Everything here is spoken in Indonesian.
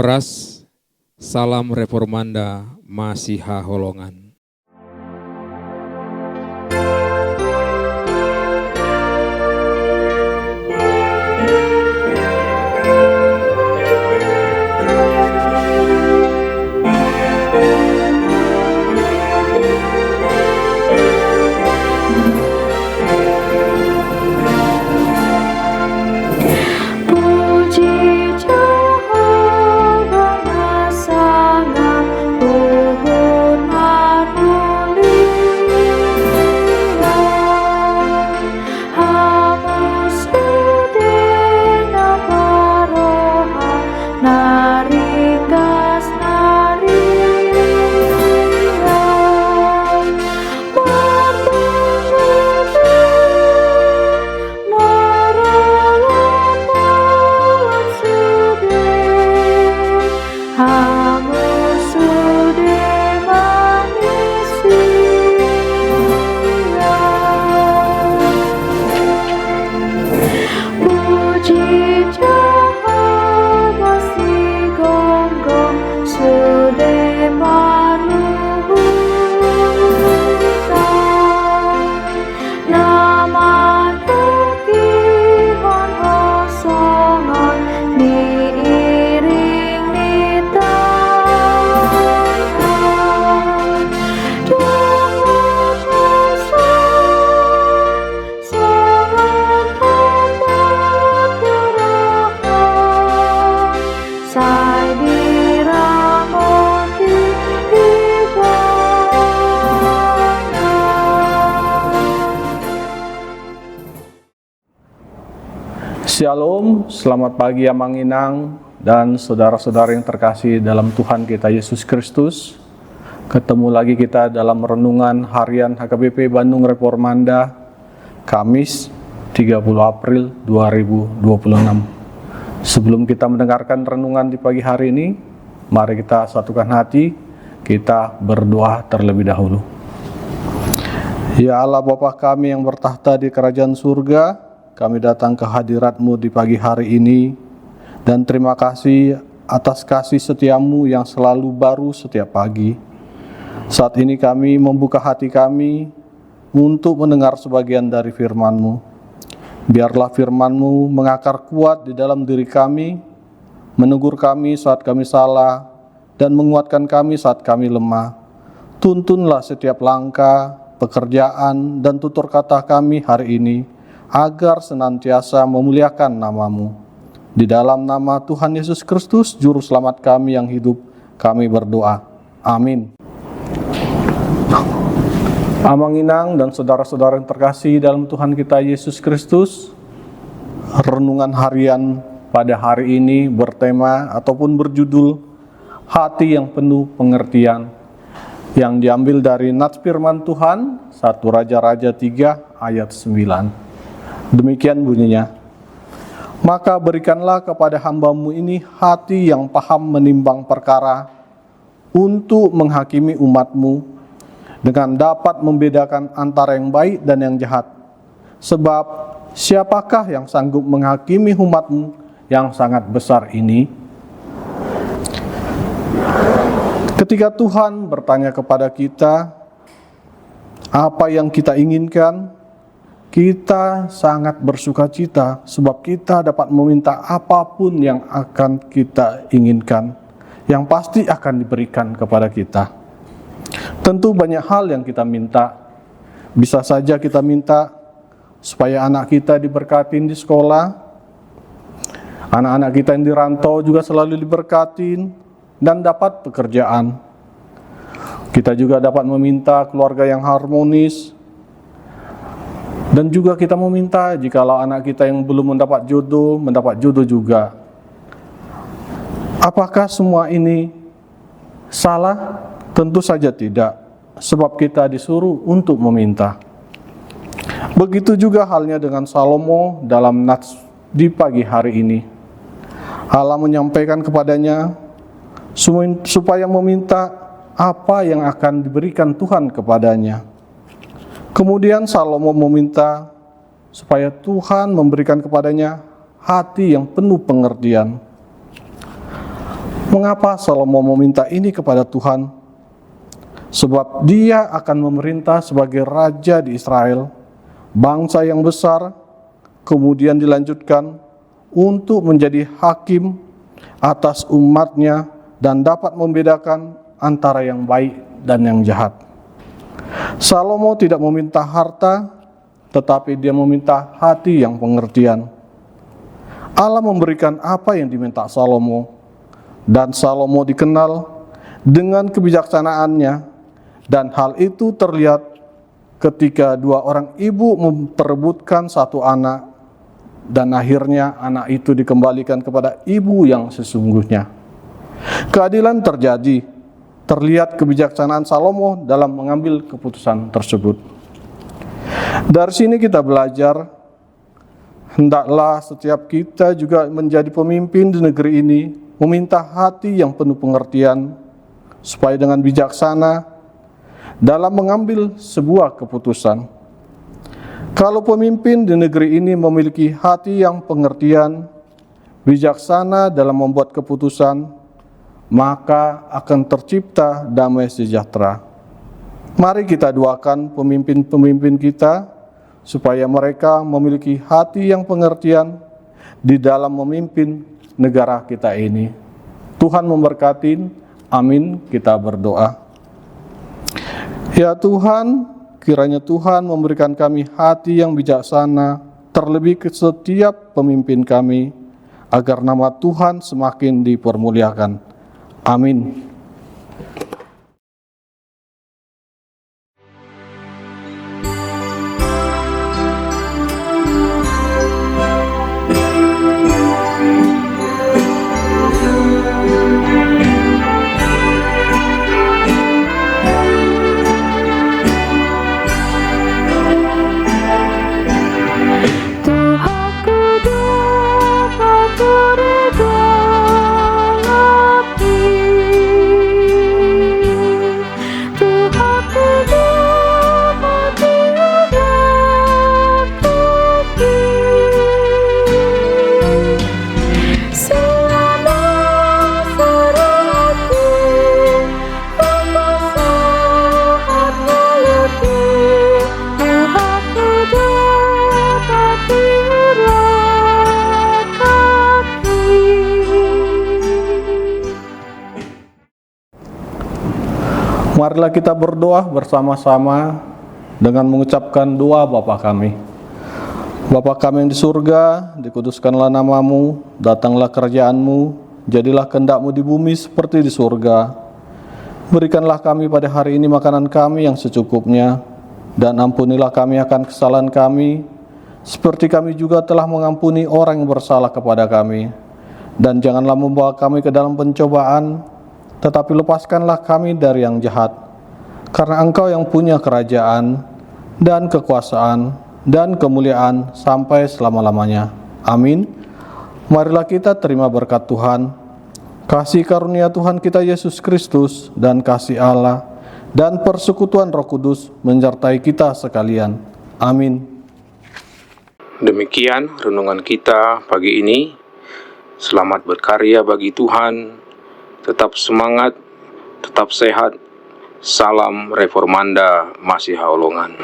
Horas, salam Reformanda Masiha Holongan. Shalom, selamat pagi Amanginang dan saudara-saudara yang terkasih dalam Tuhan kita Yesus Kristus. Ketemu lagi kita dalam renungan harian HKBP Bandung Reformanda, Kamis 30 April 2026. Sebelum kita mendengarkan renungan di pagi hari ini, mari kita satukan hati, kita berdoa terlebih dahulu. Ya Allah Bapa kami yang bertahta di kerajaan surga, kami datang ke hadirat-Mu di pagi hari ini, dan terima kasih atas kasih setiamu yang selalu baru setiap pagi. Saat ini kami membuka hati kami untuk mendengar sebagian dari firman-Mu. Biarlah firman-Mu mengakar kuat di dalam diri kami, menegur kami saat kami salah, dan menguatkan kami saat kami lemah. Tuntunlah setiap langkah, pekerjaan, dan tutur kata kami hari ini, agar senantiasa memuliakan nama-Mu. Di dalam nama Tuhan Yesus Kristus, Juru Selamat kami yang hidup, kami berdoa. Amin. Amanginang dan saudara-saudara yang terkasih dalam Tuhan kita Yesus Kristus, renungan harian pada hari ini bertema ataupun berjudul Hati yang Penuh Pengertian, yang diambil dari nats firman Tuhan 1 Raja-Raja 3 ayat 9. Demikian bunyinya, maka berikanlah kepada hamba-Mu ini hati yang paham menimbang perkara untuk menghakimi umat-Mu dengan dapat membedakan antara yang baik dan yang jahat. Sebab siapakah yang sanggup menghakimi umat-Mu yang sangat besar ini? Ketika Tuhan bertanya kepada kita apa yang kita inginkan, kita sangat bersukacita sebab kita dapat meminta apapun yang akan kita inginkan, yang pasti akan diberikan kepada kita. Tentu banyak hal yang kita minta. Bisa saja kita minta supaya anak kita diberkatin di sekolah, anak-anak kita yang dirantau juga selalu diberkatin dan dapat pekerjaan. Kita juga dapat meminta keluarga yang harmonis. Dan juga kita meminta jikalau anak kita yang belum mendapat jodoh juga. Apakah semua ini salah? Tentu saja tidak, sebab kita disuruh untuk meminta. Begitu juga halnya dengan Salomo dalam nats di pagi hari ini. Allah menyampaikan kepadanya supaya meminta apa yang akan diberikan Tuhan kepadanya. Kemudian Salomo meminta supaya Tuhan memberikan kepadanya hati yang penuh pengertian. Mengapa Salomo meminta ini kepada Tuhan? Sebab dia akan memerintah sebagai raja di Israel, bangsa yang besar, kemudian dilanjutkan untuk menjadi hakim atas umatnya dan dapat membedakan antara yang baik dan yang jahat. Salomo tidak meminta harta, tetapi dia meminta hati yang pengertian. Allah memberikan apa yang diminta Salomo, dan Salomo dikenal dengan kebijaksanaannya, dan hal itu terlihat ketika dua orang ibu memperebutkan satu anak, dan akhirnya anak itu dikembalikan kepada ibu yang sesungguhnya. Keadilan terjadi, terlihat kebijaksanaan Salomo dalam mengambil keputusan tersebut. Dari sini kita belajar, hendaklah setiap kita juga menjadi pemimpin di negeri ini, meminta hati yang penuh pengertian, supaya dengan bijaksana dalam mengambil sebuah keputusan. Kalau pemimpin di negeri ini memiliki hati yang pengertian, bijaksana dalam membuat keputusan, maka akan tercipta damai sejahtera. Mari kita doakan pemimpin-pemimpin kita, supaya mereka memiliki hati yang pengertian di dalam memimpin negara kita ini. Tuhan memberkati. Amin. Kita berdoa. Ya Tuhan, kiranya Tuhan memberikan kami hati yang bijaksana, terlebih ke setiap pemimpin kami, agar nama Tuhan semakin dipermuliakan. Amin. Marilah kita berdoa bersama-sama dengan mengucapkan doa Bapa kami. Bapa kami yang di surga, dikuduskanlah namamu, datanglah kerajaan-Mu, jadilah kehendak-Mu di bumi seperti di surga. Berikanlah kami pada hari ini makanan kami yang secukupnya, dan ampunilah kami akan kesalahan kami, seperti kami juga telah mengampuni orang yang bersalah kepada kami. Dan janganlah membawa kami ke dalam pencobaan, tetapi lepaskanlah kami dari yang jahat, karena Engkau yang punya kerajaan, dan kekuasaan, dan kemuliaan sampai selama-lamanya. Amin. Marilah kita terima berkat Tuhan, kasih karunia Tuhan kita Yesus Kristus, dan kasih Allah, dan persekutuan Roh Kudus menyertai kita sekalian. Amin. Demikian renungan kita pagi ini. Selamat berkarya bagi Tuhan. Tetap semangat, tetap sehat. Salam Reformanda Masiha Holongan.